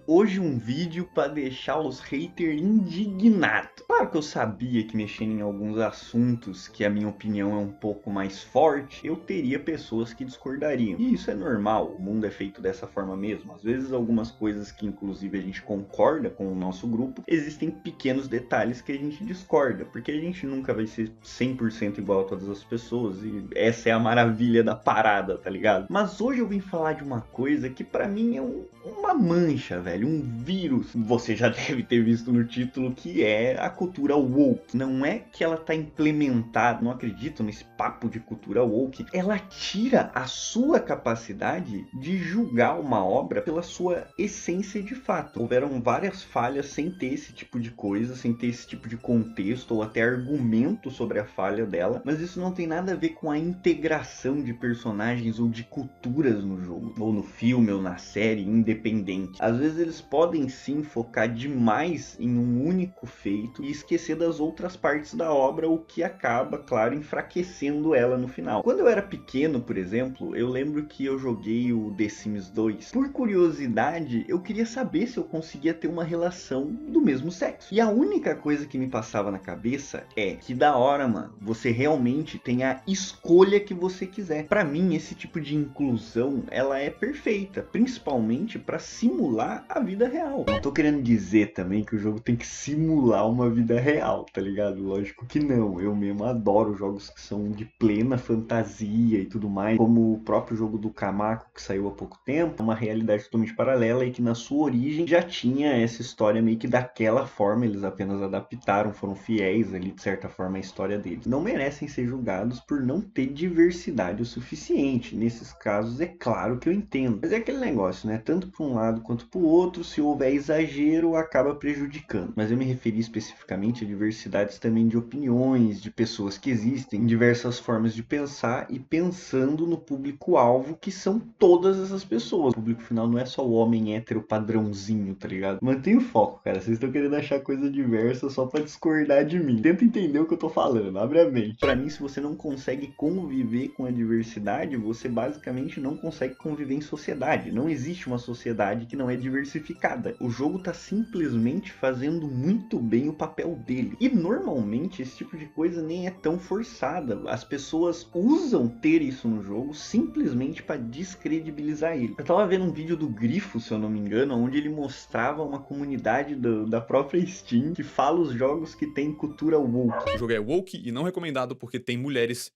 Hoje um vídeo para deixar os haters indignados. Claro que eu sabia que mexendo em alguns assuntos que a minha opinião é um pouco mais forte, eu teria pessoas que discordariam. E isso é normal, o mundo é feito dessa forma mesmo. Às vezes algumas coisas que inclusive a gente concorda com o nosso grupo, existem pequenos detalhes que a gente discorda, porque a gente nunca vai ser 100% igual a todas as pessoas e essa é a maravilha da parada, tá ligado? Mas hoje eu vim falar de uma coisa que pra mim é uma mancha, velho, um vírus. Você já deve ter visto no título que é a cultura woke. Não é que ela tá implementada, não acredito nesse papo de cultura woke. Ela tira a sua capacidade de julgar uma obra pela sua essência de fato. Houveram várias falhas sem ter esse tipo de coisa, sem ter esse tipo de contexto ou até argumento sobre a falha dela, mas isso não tem nada a ver com a integração de personagens ou de culturas no jogo, ou no filme, ou na série, independente. Às vezes eles podem sim focar demais em um único feito e esquecer das outras partes da obra, o que acaba, claro, enfraquecendo ela no final. Quando eu era pequeno, por exemplo, eu lembro que eu joguei o The Sims 2. Por curiosidade, eu queria saber se eu conseguia ter uma relação do mesmo sexo. E a única coisa que me passava na cabeça é que da hora, mano, você realmente tem a escolha que você quiser. Pra mim, esse tipo de inclusão, ela é perfeita, principalmente pra simular a vida real. Não tô querendo dizer também que o jogo tem que simular uma vida real, tá ligado? Lógico que não. Eu mesmo adoro jogos que são de plena fantasia e tudo mais, como o próprio jogo do Kamako que saiu há pouco tempo, uma realidade totalmente paralela e que na sua origem já tinha essa história meio que daquela forma, eles apenas adaptaram, foram fiéis ali de certa forma à história deles. Não merecem ser julgados por não ter diversidade o suficiente. Nesses casos é claro que eu entendo, mas é aquele negócio, né? Tanto para um lado quanto para o outro, se houver exagero, acaba prejudicando. Mas eu me referi especificamente a diversidades também de opiniões, de pessoas que existem, diversas formas de pensar e pensando no público-alvo, que são todas essas pessoas. O público final não é só o homem hétero padrãozinho, tá ligado? Mantenha o foco, cara. Vocês estão querendo achar coisa diversa só pra discordar de mim. Tenta entender o que eu tô falando, abre a mente. Pra mim, se você não consegue conviver com a diversidade, você basicamente não consegue conviver em sociedade. Não existe uma sociedade que não é diversificada. O jogo tá simplesmente fazendo muito bem o papel dele. E normalmente esse tipo de coisa nem é tão forçada. As pessoas usam ter isso no jogo simplesmente para descredibilizar ele. Eu tava vendo um vídeo do Grifo, se eu não me engano, onde ele mostrava uma comunidade da própria Steam que fala os jogos que tem cultura woke. O jogo é woke e não recomendado porque tem mulheres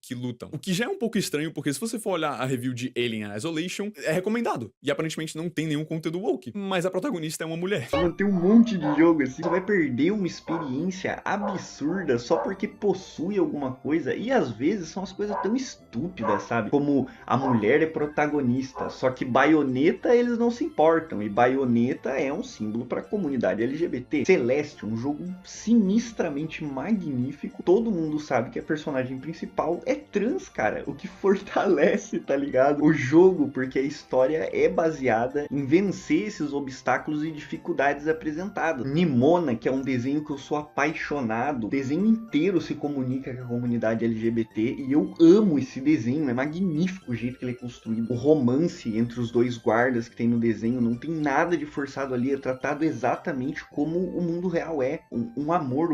que lutam. O que já é um pouco estranho, porque se você for olhar a review de Alien Isolation, é recomendado. E aparentemente não tem nenhum conteúdo woke. Mas a protagonista é uma mulher. Tem um monte de jogo assim, você vai perder uma experiência absurda só porque possui alguma coisa. E às vezes são as coisas tão estúpidas, sabe? Como a mulher é protagonista, só que Bayonetta eles não se importam. E Bayonetta é um símbolo para a comunidade LGBT. Celeste, um jogo sinistramente magnífico. Todo mundo sabe que a personagem principal é trans, cara. O que fortalece, tá ligado? O jogo, porque a história é baseada em vencer esses obstáculos e dificuldades apresentadas. Nimona, que é um desenho que eu sou apaixonado, o desenho inteiro se comunica com a comunidade LGBT e eu amo esse desenho, é magnífico o jeito que ele é construído. O romance entre os dois guardas que tem no desenho não tem nada de forçado ali, é tratado exatamente como o mundo real é, um amor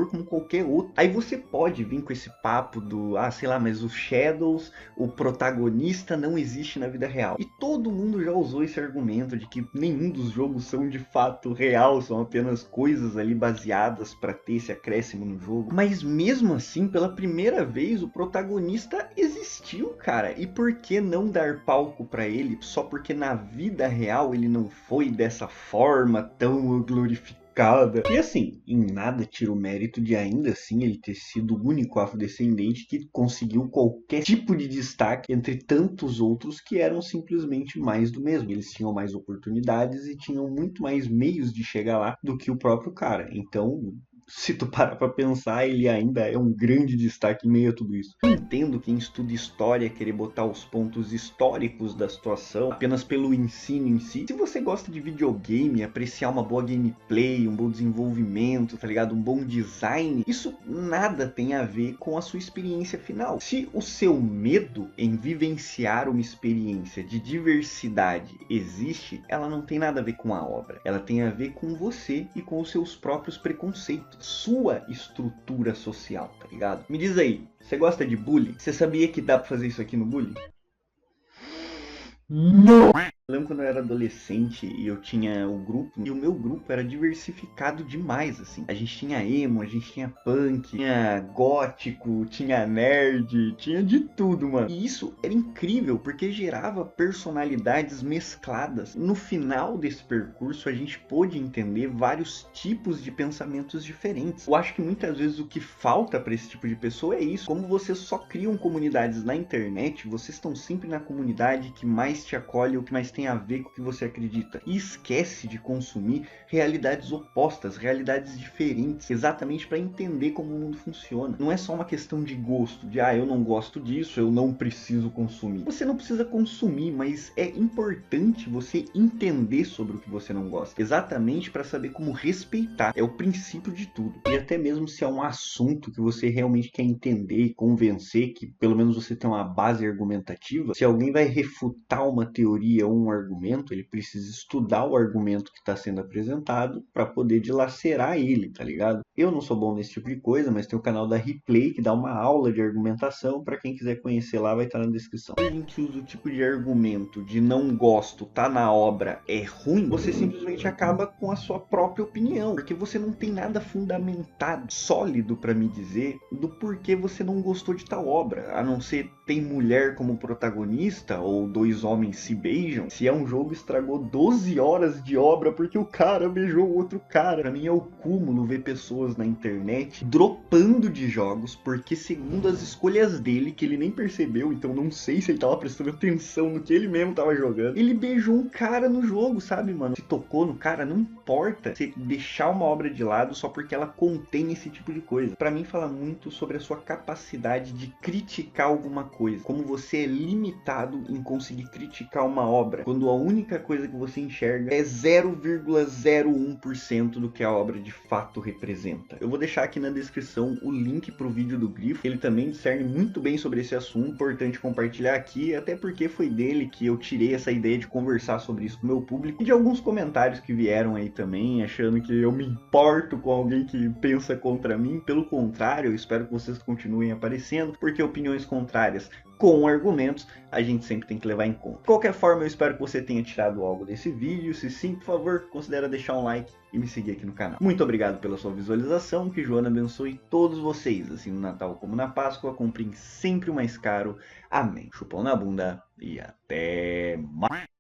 como qualquer outro. Aí você pode vir com esse papo do, sei lá, mas os Shadows, o protagonista não existe na vida real. E todo mundo já usou esse argumento de que nenhum dos jogos são de fato real, são apenas coisas ali baseadas para ter esse acréscimo no jogo. Mas mesmo assim, pela primeira vez, o protagonista existiu, cara. E por que não dar palco para ele só porque na vida real ele não foi dessa forma tão glorificada? E assim, em nada tira o mérito de ainda assim ele ter sido o único afrodescendente que conseguiu qualquer tipo de destaque entre tantos outros que eram simplesmente mais do mesmo. Eles tinham mais oportunidades e tinham muito mais meios de chegar lá do que o próprio cara. Então, se tu parar pra pensar, ele ainda é um grande destaque em meio a tudo isso. Eu entendo quem estuda história querer botar os pontos históricos da situação apenas pelo ensino em si. Se você gosta de videogame, apreciar uma boa gameplay, um bom desenvolvimento, tá ligado? Um bom design, isso nada tem a ver com a sua experiência final. Se o seu medo em vivenciar uma experiência de diversidade existe, ela não tem nada a ver com a obra. Ela tem a ver com você e com os seus próprios preconceitos, sua estrutura social, tá ligado? Me diz aí, você gosta de bullying? Você sabia que dá pra fazer isso aqui no bullying? Não! Eu lembro quando eu era adolescente e eu tinha o grupo, e o meu grupo era diversificado demais, assim. A gente tinha emo, a gente tinha punk, tinha gótico, tinha nerd, tinha de tudo, mano. E isso era incrível, porque gerava personalidades mescladas. No final desse percurso, a gente pôde entender vários tipos de pensamentos diferentes. Eu acho que muitas vezes o que falta para esse tipo de pessoa é isso. Como vocês só criam comunidades na internet, vocês estão sempre na comunidade que mais te acolhe, ou que mais tem a ver com o que você acredita, e esquece de consumir realidades opostas, realidades diferentes, exatamente para entender como o mundo funciona. Não é só uma questão de gosto, de eu não gosto disso, eu não preciso consumir. Você não precisa consumir, mas é importante você entender sobre o que você não gosta, exatamente para saber como respeitar. É o princípio de tudo. E até mesmo se é um assunto que você realmente quer entender e convencer, que pelo menos você tem uma base argumentativa, se alguém vai refutar uma teoria ou um argumento, ele precisa estudar o argumento que está sendo apresentado para poder dilacerar ele, tá ligado? Eu não sou bom nesse tipo de coisa, mas tem o canal da Replay que dá uma aula de argumentação, para quem quiser conhecer lá vai estar na descrição. Quando a gente usa o tipo de argumento de não gosto, tá na obra, é ruim, você simplesmente acaba com a sua própria opinião, porque você não tem nada fundamentado, sólido para me dizer do porquê você não gostou de tal obra, a não ser tem mulher como protagonista ou dois homens se beijam. Se é um jogo, estragou 12 horas de obra porque o cara beijou o outro cara. Pra mim é o cúmulo ver pessoas na internet dropando de jogos porque, segundo as escolhas dele, que ele nem percebeu, então não sei se ele tava prestando atenção no que ele mesmo tava jogando, ele beijou um cara no jogo, sabe, mano? Se tocou no cara, não importa você deixar uma obra de lado só porque ela contém esse tipo de coisa. Pra mim fala muito sobre a sua capacidade de criticar alguma coisa, como você é limitado em conseguir criticar uma obra, quando a única coisa que você enxerga é 0,01% do que a obra de fato representa. Eu vou deixar aqui na descrição o link pro vídeo do Grifo, ele também discerne muito bem sobre esse assunto, importante compartilhar aqui, até porque foi dele que eu tirei essa ideia de conversar sobre isso com o meu público, e de alguns comentários que vieram aí também, achando que eu me importo com alguém que pensa contra mim. Pelo contrário, eu espero que vocês continuem aparecendo, porque opiniões contrárias com argumentos, a gente sempre tem que levar em conta. De qualquer forma, eu espero que você tenha tirado algo desse vídeo. Se sim, por favor, considere deixar um like e me seguir aqui no canal. Muito obrigado pela sua visualização, que Joana abençoe todos vocês, assim no Natal como na Páscoa. Comprem sempre o mais caro. Amém. Chupão na bunda e até mais.